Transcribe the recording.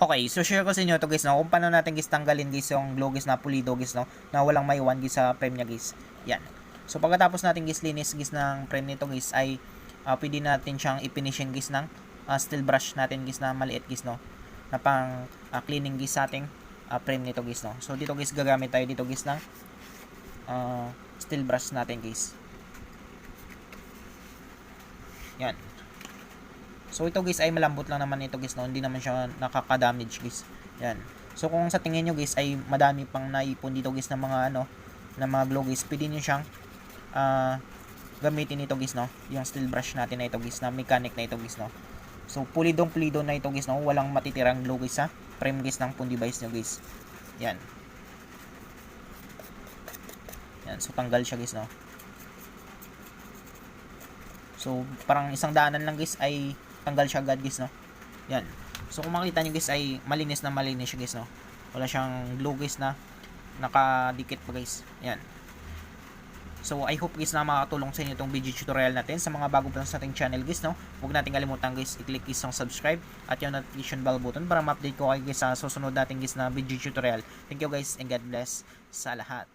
Okay, so share ko sa inyo to guys, no, kung paano natin guys tanggalin guys yung glow guys na pulido guys, no, na walang may one guys sa frame niya guys. Yan. So pagkatapos natin guys linis guys ng frame nito guys ay pwede natin siyang i-finishing guys ng steel brush natin guys na maliit guys, no, na pang cleaning guys sa ating frame nito guys, no. So dito guys gagamit tayo dito guys ng steel brush natin guys. Yan. So ito guys ay malambot lang naman ito guys, no, hindi naman siya nakaka-damage guys. Yan. So kung sa tingin niyo guys ay madami pang naipon dito guys ng mga ng mga glow guys, pwede niyo siyang gamitin ito guys, no, yung steel brush natin na ito guys, na mechanic na ito guys, no. So pulido na ito guys, no, walang matitirang glow guys sa frame guys ng phone device niyo guys. Yan. Yan, so tanggal siya guys, no. So parang isang daanan lang guys ay tanggal siya agad guys, no. Yan. So kung makita niyo guys ay malinis siya guys, no. Wala siyang glue guys na nakadikit pa guys. Yan. So I hope guys na makakatulong sa inyo itong video tutorial natin. Sa mga bago pa lang sa ating channel guys, no, huwag natin kalimutan guys i-click guys yung subscribe at yung notification bell button para ma-update ko kayo guys sa susunod natin guys na video tutorial. Thank you guys and God bless sa lahat.